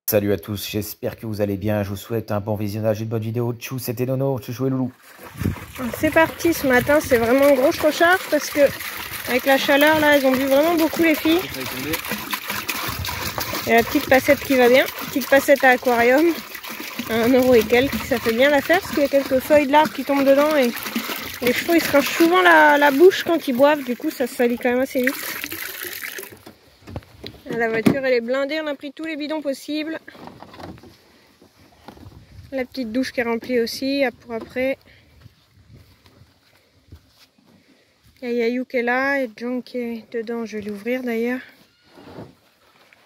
Salut à tous, j'espère que vous allez bien. Je vous souhaite un bon visionnage, une bonne vidéo. Tchou, c'était Nono, Chouchou et Loulou. C'est parti, ce matin c'est vraiment un gros crochard parce que avec la chaleur là, elles ont bu vraiment beaucoup les filles. Et la petite passette qui va bien, petite passette à aquarium, à 1 € et quelques, ça fait bien l'affaire parce qu'il y a quelques feuilles de l'arbre qui tombent dedans et les chevaux ils se rinchent souvent la bouche quand ils boivent, du coup ça se salit quand même assez vite. La voiture elle est blindée, on a pris tous les bidons possibles. La petite douche qui est remplie aussi pour après. Il y a Yayou qui est là et John qui est dedans, je vais l'ouvrir d'ailleurs.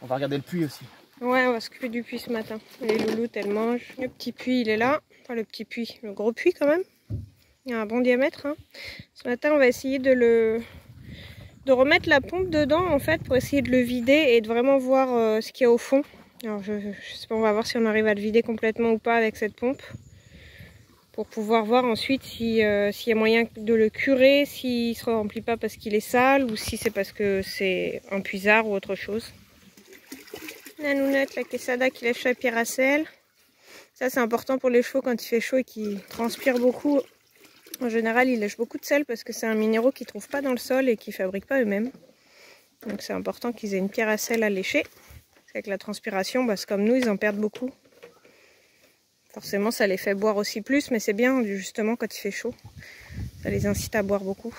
On va regarder le puits aussi. Ouais, on va s'occuper du puits ce matin. Les louloutes elles mangent. Le petit puits il est là, enfin le petit puits, le gros puits quand même. Il y a un bon diamètre. Hein. Ce matin on va essayer de remettre la pompe dedans en fait pour essayer de le vider et de vraiment voir ce qu'il y a au fond. Alors je sais pas, on va voir si on arrive à le vider complètement ou pas avec cette pompe. Pour pouvoir voir ensuite s'il y a moyen de le curer, s'il ne se remplit pas parce qu'il est sale ou si c'est parce que c'est un puisard ou autre chose. La nounette, la quesada qui lèche la piracelle. Ça c'est important pour les chevaux quand il fait chaud et qu'ils transpirent beaucoup. En général ils lèchent beaucoup de sel parce que c'est un minéraux qu'ils ne trouvent pas dans le sol et qu'ils ne fabriquent pas eux-mêmes. Donc c'est important qu'ils aient une piracelle à lécher. Avec la transpiration, c'est comme nous, ils en perdent beaucoup. Forcément, ça les fait boire aussi plus, mais c'est bien justement quand il fait chaud. Ça les incite à boire beaucoup.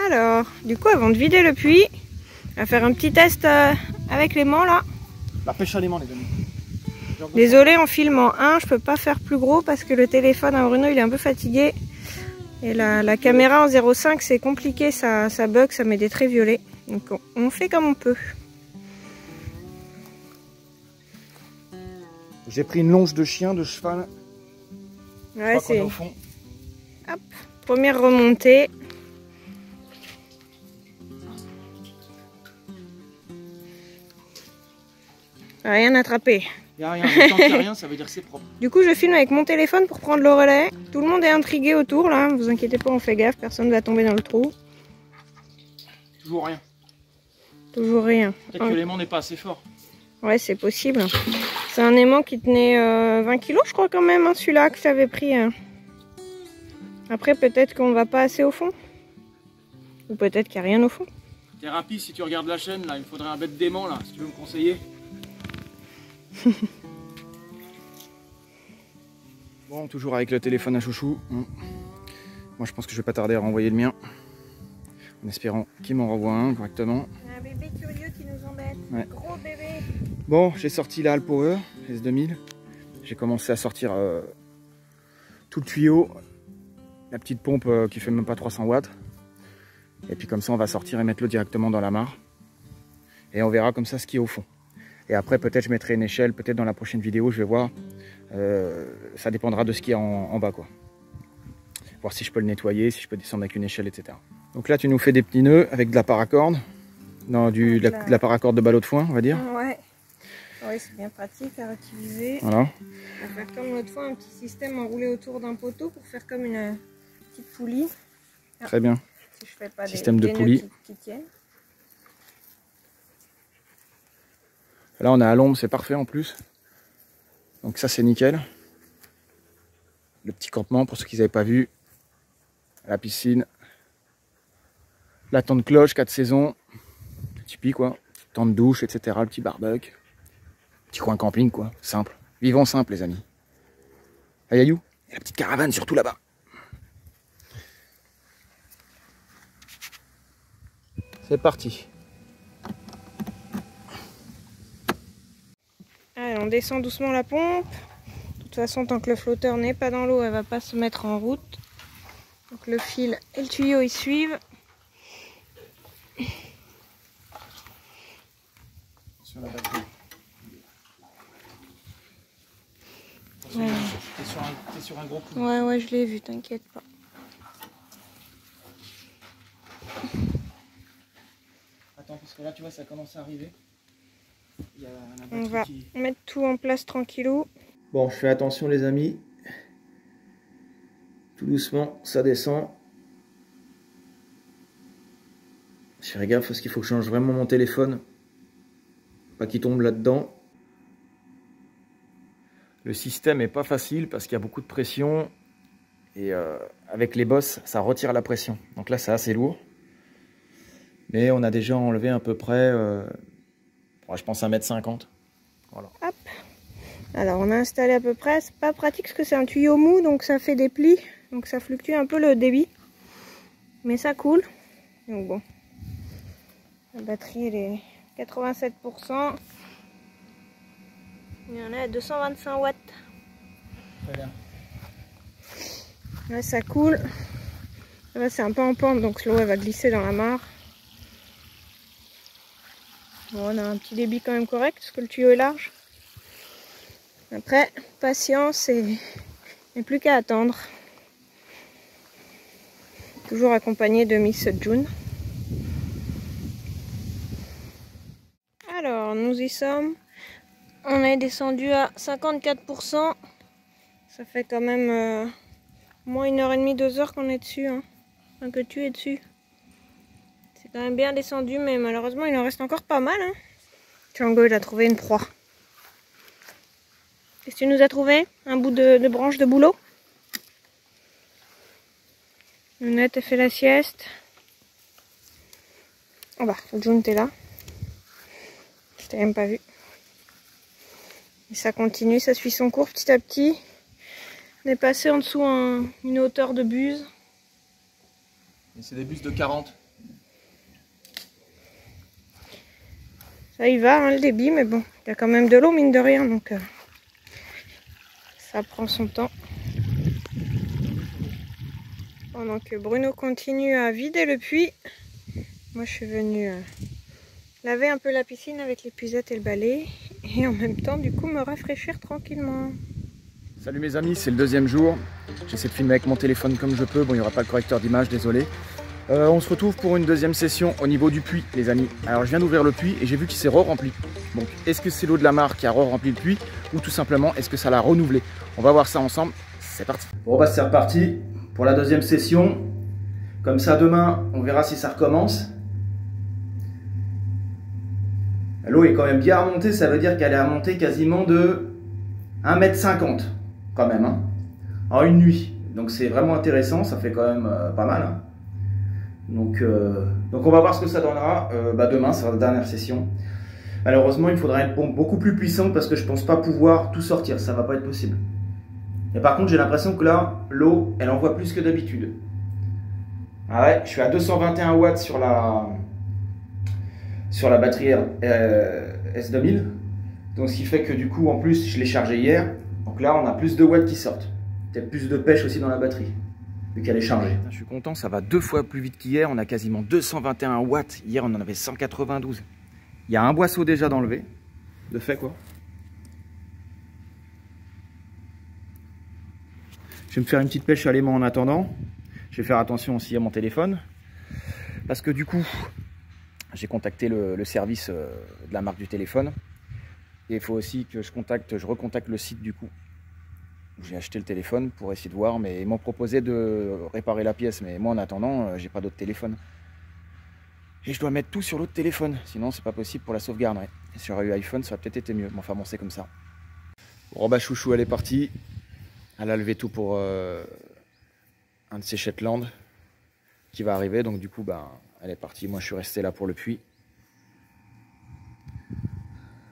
Alors, du coup, avant de vider le puits, on va faire un petit test avec l'aimant là. La pêche à l'aimant, les amis. Désolé, en film en 1, je peux pas faire plus gros parce que le téléphone à Bruno il est un peu fatigué. Et la caméra en 0,5 c'est compliqué, ça bug, ça met des traits violets. Donc on fait comme on peut. J'ai pris une longe de chien, de cheval. Ouais, c'est au fond. Hop, première remontée. Rien attrapé. Il n'y a rien, mais tant qu'il n'y a rien, ça veut dire que c'est propre. Du coup, je filme avec mon téléphone pour prendre le relais. Tout le monde est intrigué autour là, vous inquiétez pas, on fait gaffe, personne ne va tomber dans le trou. Toujours rien. Toujours rien. Peut-être que l'aimant n'est pas assez fort. Ouais, c'est possible. C'est un aimant qui tenait 20 kg, je crois quand même, hein, celui-là que ça avait pris. Après, peut-être qu'on va pas assez au fond. Ou peut-être qu'il n'y a rien au fond. Thérapie, si tu regardes la chaîne, là, il me faudrait un bête d'aimant, là, si tu veux me conseiller. Bon, toujours avec le téléphone à chouchou. Moi, je pense que je vais pas tarder à renvoyer le mien. En espérant qu'il m'en renvoie un correctement. Un bébé curieux qui nous embête. Ouais. Gros bébé. Bon, j'ai sorti la Alpower S2000. J'ai commencé à sortir tout le tuyau. La petite pompe qui fait même pas 300 watts. Et puis comme ça, on va sortir et mettre l'eau directement dans la mare. Et on verra comme ça ce qu'il y a au fond. Et après, peut-être je mettrai une échelle. Peut-être dans la prochaine vidéo, je vais voir. Ça dépendra de ce qu'il y a en bas, quoi. Voir si je peux le nettoyer, si je peux descendre avec une échelle, etc. Donc là, tu nous fais des petits nœuds avec de la paracorde. Non, de la paracorde de ballot de foin, on va dire. Ouais. Ouais, c'est bien pratique à utiliser. Voilà. On va faire comme l'autre fois, un petit système enroulé autour d'un poteau pour faire comme une petite poulie. Ah. Très bien. Si je fais pas système de poulie qui tiennent. Là, on est à l'ombre, c'est parfait en plus. Donc ça, c'est nickel. Le petit campement, pour ceux qui n'avaient pas vu. La piscine. La tente cloche, 4 saisons. Typique, quoi. Tente douche, etc. Le petit barbecue. Petit coin camping, quoi. Simple. Vivons simple, les amis. Ah, Yayou. Et la petite caravane, surtout là-bas. C'est parti. Allez, on descend doucement la pompe. De toute façon, tant que le flotteur n'est pas dans l'eau, elle va pas se mettre en route. Donc le fil et le tuyau ils suivent. Sur la batterie. Ouais. T'es sur un gros coup. Ouais, je l'ai vu, t'inquiète pas. Attends, parce que là, tu vois, ça commence à arriver. Il y a la On va batterie qui... mettre tout en place tranquillou. Bon, je fais attention les amis. Tout doucement, ça descend. Je fais gaffe parce qu'il faut que je change vraiment mon téléphone. Pas qu'il tombe là-dedans. Le système est pas facile parce qu'il y a beaucoup de pression. Et avec les bosses, ça retire la pression. Donc là, c'est assez lourd. Mais on a déjà enlevé à peu près, je pense 1,50 m. Voilà. Hop. Alors on a installé à peu près, c'est pas pratique parce que c'est un tuyau mou, donc ça fait des plis. Donc ça fluctue un peu le débit. Mais ça coule. Donc bon. La batterie elle est 87%. Il y en a à 225 watts. Très bien. Là ça coule. Là c'est un peu en pente donc l'eau elle va glisser dans la mare. Bon, on a un petit débit quand même correct parce que le tuyau est large. Après, patience et plus qu'à attendre. Toujours accompagné de Miss June. Alors, nous y sommes. On est descendu à 54%. Ça fait quand même moins 1h30, 2h qu'on est dessus. Hein. Enfin, que tu es dessus. C'est quand même bien descendu, mais malheureusement, il en reste encore pas mal. Hein. Django, il a trouvé une proie. Qu'est-ce que tu nous as trouvé? Un bout de branche de bouleau. Lunette a fait la sieste. Oh bah, June, t'es là. Je t'ai même pas vu. Et ça continue, ça suit son cours petit à petit. On est passé en dessous une hauteur de buse. C'est des buses de 40. Ça y va, hein, le débit, mais bon, il y a quand même de l'eau, mine de rien, donc ça prend son temps. Pendant que Bruno continue à vider le puits, moi je suis venue laver un peu la piscine avec l'épuisette et le balai, et en même temps, du coup, me rafraîchir tranquillement. Salut mes amis, c'est le deuxième jour. J'essaie de filmer avec mon téléphone comme je peux. Bon, il n'y aura pas le correcteur d'image, désolé. On se retrouve pour une deuxième session au niveau du puits, les amis. Alors, je viens d'ouvrir le puits et j'ai vu qu'il s'est re-rempli. Donc, est-ce que c'est l'eau de la mare qui a re-rempli le puits ou tout simplement, est-ce que ça l'a renouvelé? On va voir ça ensemble. C'est parti. Bon, bah, c'est reparti pour la deuxième session. Comme ça, demain, on verra si ça recommence. L'eau est quand même bien remontée. Ça veut dire qu'elle est remontée quasiment de 1,50 m quand même, hein, en une nuit. Donc, c'est vraiment intéressant. Ça fait quand même pas mal, hein. Donc on va voir ce que ça donnera. Demain, c'est la dernière session. Malheureusement, il faudra une pompe beaucoup plus puissante parce que je pense pas pouvoir tout sortir. Ça va pas être possible. Et par contre, j'ai l'impression que là, l'eau, elle envoie plus que d'habitude. Ah ouais, je suis à 221 watts sur la batterie S2000. Donc ce qui fait que du coup, en plus, je l'ai chargé hier. Donc là, on a plus de watts qui sortent. Peut-être plus de pêche aussi dans la batterie. Vu qu'elle est chargée. Je suis content, ça va 2 fois plus vite qu'hier. On a quasiment 221 watts. Hier, on en avait 192. Il y a un boisseau déjà d'enlever. De fait, quoi. Je vais me faire une petite pêche à l'aimant en attendant. Je vais faire attention aussi à mon téléphone. Parce que du coup, j'ai contacté le service de la marque du téléphone. Et il faut aussi que je recontacte le site du coup. J'ai acheté le téléphone pour essayer de voir, mais ils m'ont proposé de réparer la pièce. Mais moi, en attendant, j'ai pas d'autre téléphone. Et je dois mettre tout sur l'autre téléphone, sinon c'est pas possible pour la sauvegarde. Ouais. Et si j'aurais eu iPhone, ça aurait peut-être été mieux. Mais enfin bon, c'est comme ça. Bon, bah chouchou, elle est partie. Elle a levé tout pour un de ses Shetland qui va arriver. Donc du coup, bah, elle est partie. Moi, je suis resté là pour le puits.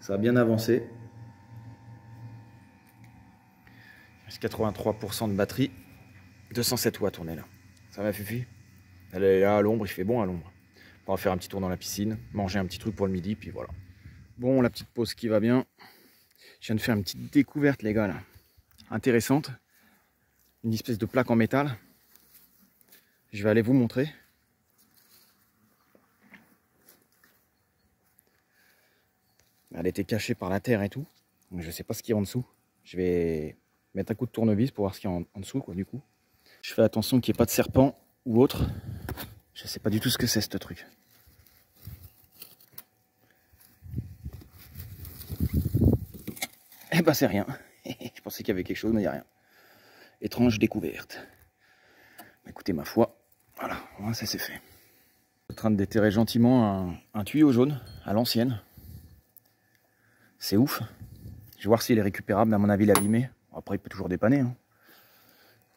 Ça a bien avancé. 83% de batterie, 207 watts on est là. Ça va Fufu? Elle est là à l'ombre, il fait bon à l'ombre. On va faire un petit tour dans la piscine, manger un petit truc pour le midi, puis voilà. Bon, la petite pause qui va bien. Je viens de faire une petite découverte les gars là. Intéressante. Une espèce de plaque en métal. Je vais aller vous montrer. Elle était cachée par la terre et tout. Donc je sais pas ce qu'il y a en dessous. Je vais mettre un coup de tournevis pour voir ce qu'il y a en dessous quoi du coup. Je fais attention qu'il n'y ait pas de serpent ou autre. Je sais pas du tout ce que c'est ce truc. Eh ben c'est rien. Je pensais qu'il y avait quelque chose mais il n'y a rien. Étrange découverte. Écoutez ma foi, voilà, ça c'est fait. Je suis en train de déterrer gentiment un tuyau jaune à l'ancienne. C'est ouf. Je vais voir s'il est récupérable. À mon avis, il est abîmé. Après, il peut toujours dépanner. Hein.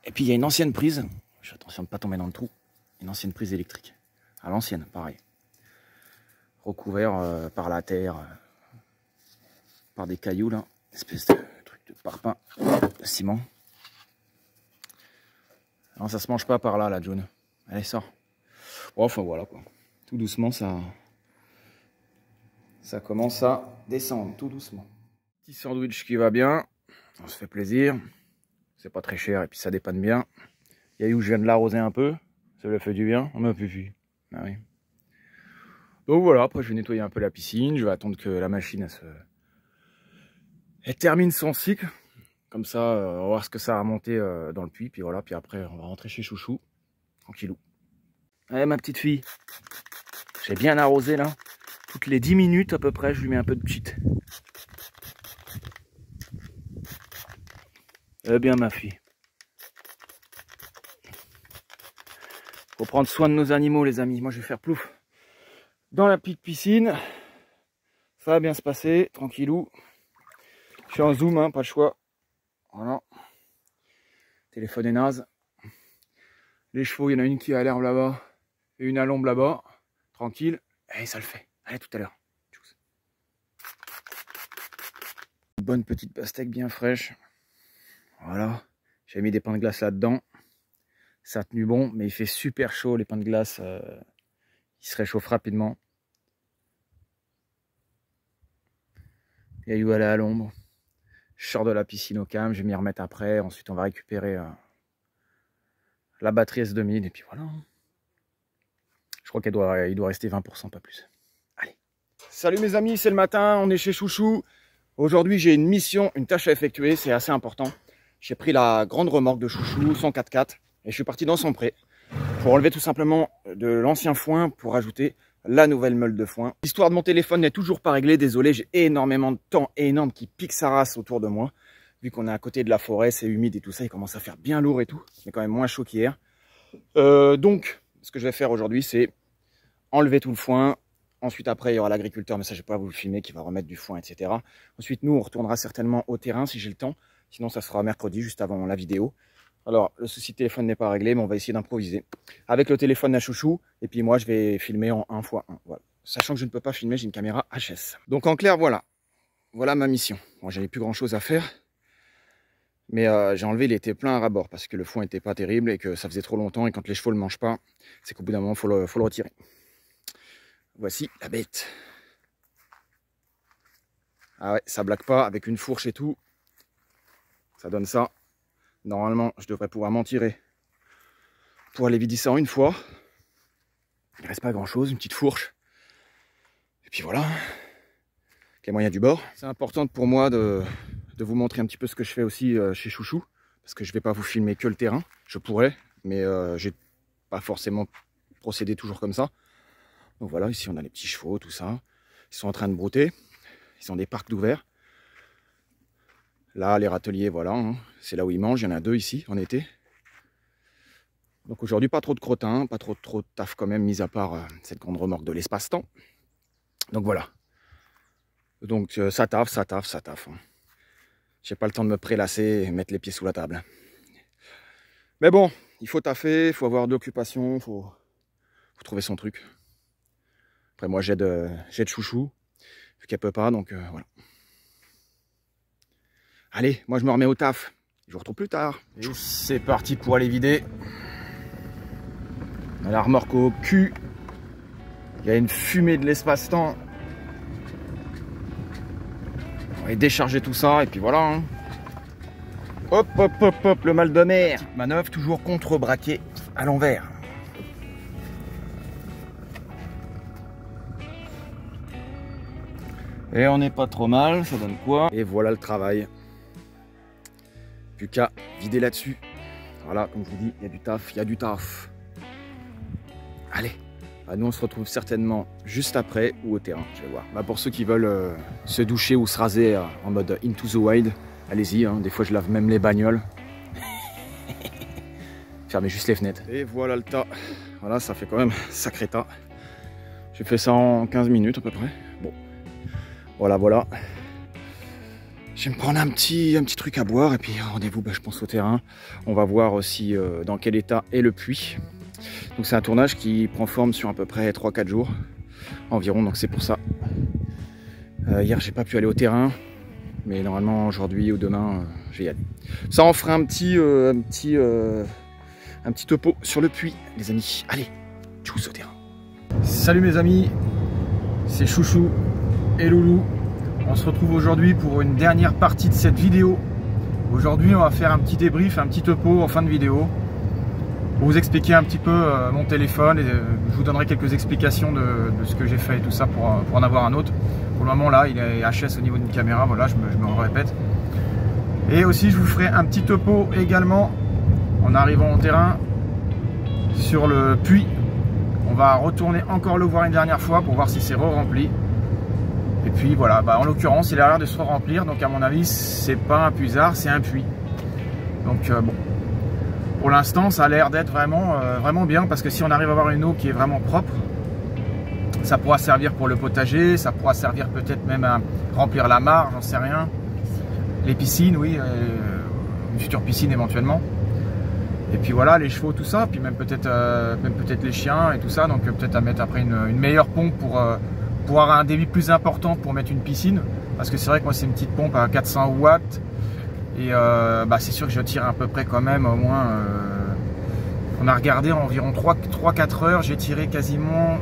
Et puis, il y a une ancienne prise. Je fais attention de ne pas tomber dans le trou. Une ancienne prise électrique. À l'ancienne, pareil. Recouvert par la terre, par des cailloux, là. Espèce de truc de parpaing, de ciment. Non, ça se mange pas par là, la June. Allez, sort. Bon, enfin, voilà, quoi. Tout doucement, ça commence à descendre, tout doucement. Petit sandwich qui va bien. On se fait plaisir. C'est pas très cher et puis ça dépanne bien. Il y a eu où je viens de l'arroser un peu. Ça lui a fait du bien. On m'a plus. Ah oui. Donc voilà, après je vais nettoyer un peu la piscine. Je vais attendre que la machine elle termine son cycle. Comme ça, on va voir ce que ça a monté dans le puits. Puis voilà, puis après on va rentrer chez Chouchou. Tranquillou. Allez ma petite fille. J'ai bien arrosé là. Toutes les 10 minutes à peu près, je lui mets un peu de cheat. Eh bien ma fille. Faut prendre soin de nos animaux les amis. Moi je vais faire plouf dans la petite piscine. Ça va bien se passer, tranquillou. Je suis en zoom, hein, pas le choix. Voilà. Téléphone est naze. Les chevaux, il y en a une qui est à l'herbe là-bas et une à l'ombre là-bas. Tranquille. Et ça le fait. Allez, tout à l'heure. Une bonne petite pastèque bien fraîche. Voilà. J'ai mis des pains de glace là-dedans. Ça a tenu bon, mais il fait super chaud. Les pains de glace, ils se réchauffent rapidement. Il y a eu aller à l'ombre. Je sors de la piscine au calme. Je vais m'y remettre après. Ensuite, on va récupérer la batterie S2000. Et puis voilà. Je crois qu'il doit rester 20%, pas plus. Allez. Salut mes amis, c'est le matin. On est chez Chouchou. Aujourd'hui, j'ai une mission, une tâche à effectuer. C'est assez important. J'ai pris la grande remorque de Chouchou, son 4x4. Et je suis parti dans son pré pour enlever tout simplement de l'ancien foin pour ajouter la nouvelle meule de foin. L'histoire de mon téléphone n'est toujours pas réglée. Désolé, j'ai énormément de temps et énorme qui pique sa race autour de moi. Vu qu'on est à côté de la forêt, c'est humide et tout ça, il commence à faire bien lourd et tout. Mais quand même moins chaud qu'hier. Donc, ce que je vais faire aujourd'hui, c'est enlever tout le foin. Ensuite, après, il y aura l'agriculteur, mais ça, je ne vais pas vous le filmer, qui va remettre du foin, etc. Ensuite, nous, on retournera certainement au terrain si j'ai le temps. Sinon, ça sera mercredi, juste avant la vidéo. Alors, le souci de téléphone n'est pas réglé, mais on va essayer d'improviser. Avec le téléphone à Chouchou, et puis moi, je vais filmer en 1x1. Voilà. Sachant que je ne peux pas filmer, j'ai une caméra HS. Donc, en clair, voilà. Voilà ma mission. Bon, j'avais plus grand-chose à faire. Mais j'ai enlevé, il était plein à ras-bord, parce que le foin n'était pas terrible, et que ça faisait trop longtemps, et quand les chevaux ne le mangent pas, c'est qu'au bout d'un moment, il faut le retirer. Voici la bête. Ah ouais, ça blague pas, avec une fourche et tout. Ça donne ça. Normalement, je devrais pouvoir m'en tirer pour aller vider ça en une fois. Il ne reste pas grand chose, une petite fourche. Et puis voilà, avec les moyens du bord. C'est important pour moi de vous montrer un petit peu ce que je fais aussi chez Chouchou. Parce que je ne vais pas vous filmer que le terrain. Je pourrais, mais j'ai pas forcément procédé toujours comme ça. Donc voilà, ici on a les petits chevaux, tout ça. Ils sont en train de brouter. Ils ont des parcs d'ouverts. Là, les râteliers, voilà, hein, c'est là où ils mangent. Il y en a 2 ici, en été. Donc aujourd'hui, pas trop de crottin, pas trop de taf quand même, mis à part cette grande remorque de l'espace-temps. Donc voilà. Donc ça taffe. Hein. J'ai pas le temps de me prélasser et mettre les pieds sous la table. Mais bon, il faut taffer, il faut avoir de l'occupation, il faut trouver son truc. Après moi, j'aide Chouchou, vu qu'elle peut pas, donc voilà. Allez, moi je me remets au taf. Je vous retrouve plus tard. C'est parti pour aller vider. On a la remorque au cul. Il y a une fumée de l'espace-temps. On va décharger tout ça et puis voilà. Hein. Hop, le mal de mer. Petite manœuvre toujours contre-braquée à l'envers. Et on n'est pas trop mal, ça donne quoi? Et voilà le travail. Plus qu'à vider là-dessus. Voilà, comme je vous dis, il y a du taf, Allez, nous on se retrouve certainement juste après ou au terrain, je vais voir. Pour ceux qui veulent se doucher ou se raser en mode into the wild, allez-y, hein, des fois je lave même les bagnoles. Fermez juste les fenêtres. Et voilà le tas. Voilà, ça fait quand même un sacré tas. J'ai fait ça en 15 minutes à peu près. Bon, voilà. Je vais me prendre un petit truc à boire et puis rendez-vous, je pense, au terrain. On va voir aussi dans quel état est le puits. Donc c'est un tournage qui prend forme sur à peu près 3-4 jours environ, donc c'est pour ça. Hier j'ai pas pu aller au terrain, mais normalement aujourd'hui ou demain je vais y aller. Ça en fera un petit topo sur le puits, les amis. Allez, tchuss au terrain. Salut mes amis, c'est Chouchou et Loulou. On se retrouve aujourd'hui pour une dernière partie de cette vidéo. Aujourd'hui on va faire un petit débrief, un petit topo en fin de vidéo. Pour vous expliquer un petit peu mon téléphone et je vous donnerai quelques explications de ce que j'ai fait et tout ça pour en avoir un autre. Pour le moment là il est HS au niveau d'une caméra, voilà, je me répète. Et aussi je vous ferai un petit topo également en arrivant au terrain sur le puits. On va retourner encore le voir une dernière fois pour voir si c'est re-rempli. Et puis voilà, en l'occurrence il a l'air de se remplir, donc à mon avis c'est pas un puisard, c'est un puits. Donc bon. Pour l'instant, ça a l'air d'être vraiment bien, parce que si on arrive à avoir une eau qui est vraiment propre, ça pourra servir pour le potager, ça pourra servir peut-être même à remplir la mare, j'en sais rien. Les piscines, oui, une future piscine éventuellement. Et puis voilà, les chevaux, tout ça, puis même peut-être les chiens et tout ça, donc peut-être à mettre après une meilleure pompe pour avoir un débit plus important pour mettre une piscine. Parce que c'est vrai que moi c'est une petite pompe à 400 watts. Et c'est sûr que je tire à peu près quand même au moins, on a regardé environ 3-4 heures, j'ai tiré quasiment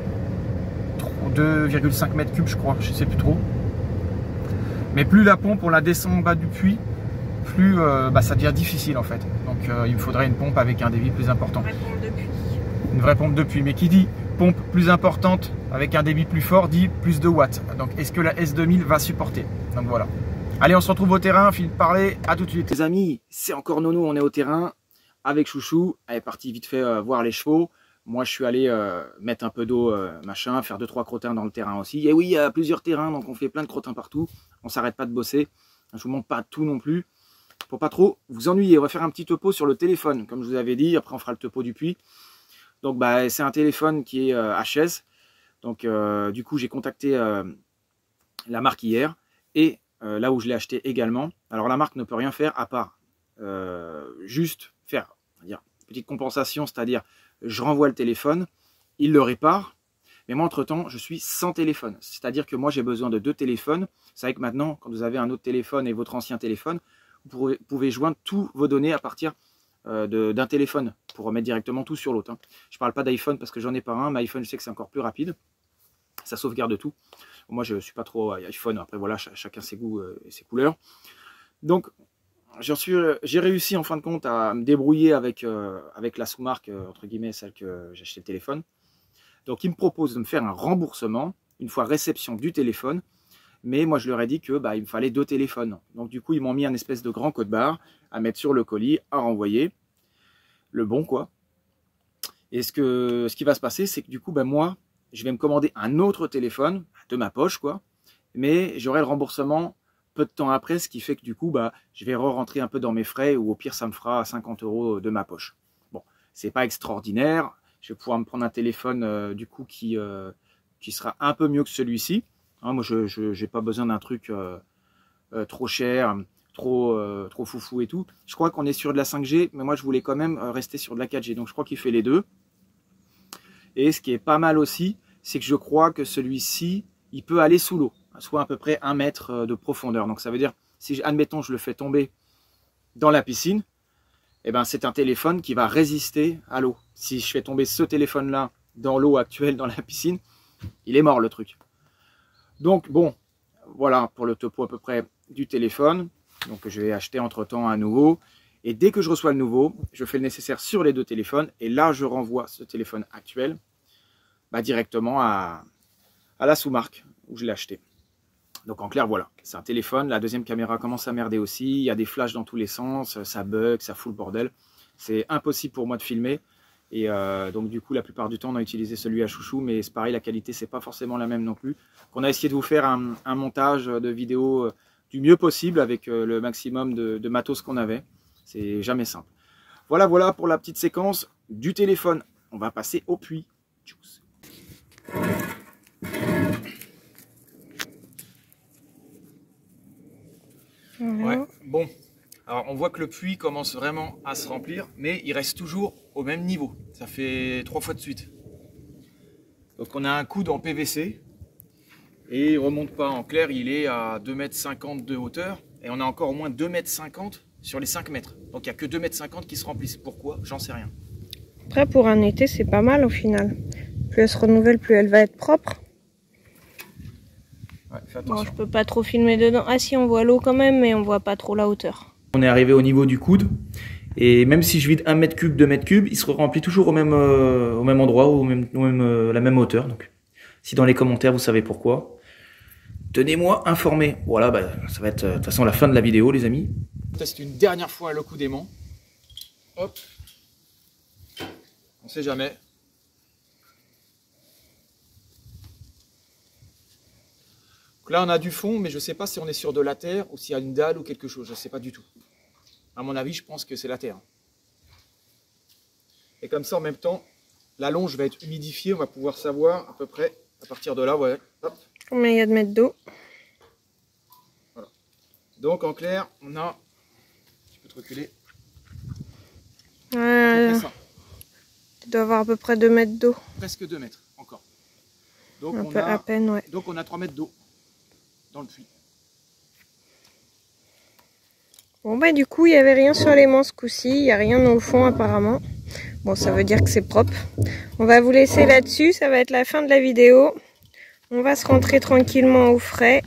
2,5 mètres cubes je crois, je sais plus trop. Mais plus la pompe on la descend en bas du puits, plus ça devient difficile en fait. Donc il me faudrait une pompe avec un débit plus important. Une vraie pompe de puits, mais qui dit pompe plus importante avec un débit plus fort dit plus de watts. Donc est-ce que la S2000 va supporter? Donc voilà. Allez, on se retrouve au terrain, fini de parler, à tout de suite. Les amis, c'est encore Nono, on est au terrain avec Chouchou. Elle est partie vite fait voir les chevaux. Moi, je suis allé mettre un peu d'eau, machin, faire 2-3 crottins dans le terrain aussi. Et oui, il y a plusieurs terrains, donc on fait plein de crottins partout. On s'arrête pas de bosser. Je vous montre pas tout non plus, pour pas trop vous ennuyer. On va faire un petit topo sur le téléphone, comme je vous avais dit. Après, on fera le topo du puits. Donc, c'est un téléphone qui est HS. Donc, du coup, j'ai contacté la marque hier. Et là où je l'ai acheté également. Alors la marque ne peut rien faire à part juste faire, on va dire, petite compensation, c'est-à-dire je renvoie le téléphone, il le répare, mais moi entre temps je suis sans téléphone. C'est-à-dire que moi j'ai besoin de 2 téléphones. C'est vrai que maintenant quand vous avez un autre téléphone et votre ancien téléphone, vous pouvez joindre tous vos données à partir d'un téléphone pour remettre directement tout sur l'autre. Je ne parle pas d'iPhone parce que j'en ai pas un, mais iPhone je sais que c'est encore plus rapide. Ça sauvegarde tout. Moi, je ne suis pas trop iPhone. Après, voilà, chacun ses goûts et ses couleurs. Donc, j'ai réussi en fin de compte à me débrouiller avec la sous-marque, entre guillemets, celle que j'ai acheté le téléphone. Donc, ils me proposent de me faire un remboursement une fois réception du téléphone. Mais moi, je leur ai dit que il me fallait 2 téléphones. Donc, du coup, ils m'ont mis un espèce de grand code-barre à mettre sur le colis, à renvoyer. Le bon, quoi. Et ce qui va se passer, c'est que du coup, moi, je vais me commander un autre téléphone de ma poche, quoi. Mais j'aurai le remboursement peu de temps après, ce qui fait que du coup, je vais re-rentrer un peu dans mes frais ou au pire, ça me fera 50 € de ma poche. Bon, c'est pas extraordinaire. Je vais pouvoir me prendre un téléphone du coup qui sera un peu mieux que celui-ci. Moi, je n'ai pas besoin d'un truc trop cher, trop foufou et tout. Je crois qu'on est sur de la 5G, mais moi, je voulais quand même rester sur de la 4G. Donc, je crois qu'il fait les deux. Et ce qui est pas mal aussi, c'est que je crois que celui-ci, il peut aller sous l'eau, soit à peu près 1 mètre de profondeur. Donc ça veut dire, si admettons je le fais tomber dans la piscine, c'est un téléphone qui va résister à l'eau. Si je fais tomber ce téléphone-là dans l'eau actuelle, dans la piscine, il est mort le truc. Donc bon, voilà pour le topo à peu près du téléphone. Donc je vais acheter entre-temps un nouveau. Et dès que je reçois le nouveau, je fais le nécessaire sur les 2 téléphones. Et là, je renvoie ce téléphone actuel directement à la sous-marque où je l'ai acheté. Donc en clair, voilà, c'est un téléphone. La deuxième caméra commence à merder aussi. Il y a des flashs dans tous les sens. Ça bug, ça fout le bordel. C'est impossible pour moi de filmer. Et donc du coup, la plupart du temps, on a utilisé celui à Chouchou. Mais c'est pareil, la qualité, c'est pas forcément la même non plus. On a essayé de vous faire un montage de vidéo du mieux possible avec le maximum de matos qu'on avait. C'est jamais simple. Voilà pour la petite séquence du téléphone. On va passer au puits. Tchuss. Voilà. Ouais, bon. Alors on voit que le puits commence vraiment à se remplir, mais il reste toujours au même niveau. Ça fait 3 fois de suite. Donc on a un coude en PVC et il remonte pas. En clair, il est à 2,50 m de hauteur et on a encore au moins 2,50 m sur les 5 mètres. Donc il n'y a que 2,50 m qui se remplissent. Pourquoi? J'en sais rien. Après, pour un été, c'est pas mal au final. Plus elle se renouvelle, plus elle va être propre. Ouais, fais Bon, attention. je peux pas trop filmer dedans. Ah si, on voit l'eau quand même, mais on voit pas trop la hauteur. On est arrivé au niveau du coude. Et même si je vide 1 mètre cube, 2 mètres cubes, il se remplit toujours au même endroit, la même hauteur. Donc, si dans les commentaires vous savez pourquoi, tenez-moi informé. Voilà, bah, ça va être de toute façon la fin de la vidéo, les amis. On teste une dernière fois le coup d'aimant. Hop. On sait jamais. Donc là on a du fond, mais je sais pas si on est sur de la terre ou s'il y a une dalle ou quelque chose. Je sais pas du tout. À mon avis, je pense que c'est la terre. Et comme ça, en même temps, la longe va être humidifiée. On va pouvoir savoir à peu près à partir de là. Ouais. Hop. Combien il y a de mètres d'eau? Voilà. Donc en clair, on a. Tu peux te reculer. Ça. Tu dois avoir à peu près 2 mètres d'eau. Presque 2 mètres encore. Donc Un peu à peine, ouais. Donc on a 3 mètres d'eau dans le puits. Bon bah du coup, il n'y avait rien sur l'aimant ce coup-ci. Il n'y a rien au fond apparemment. Bon, ça veut dire que c'est propre. On va vous laisser là-dessus. Ça va être la fin de la vidéo. On va se rentrer tranquillement au frais.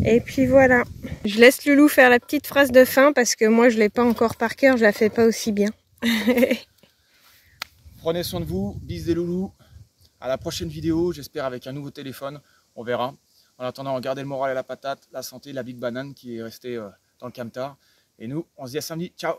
Et puis voilà. Je laisse Loulou faire la petite phrase de fin parce que moi, je ne l'ai pas encore par cœur. Je la fais pas aussi bien. Prenez soin de vous. Bis des loulous. À la prochaine vidéo. J'espère avec un nouveau téléphone. On verra. En attendant, gardez le moral et la patate, la santé, la big banane qui est restée dans le camtar. Et nous, on se dit à samedi. Ciao!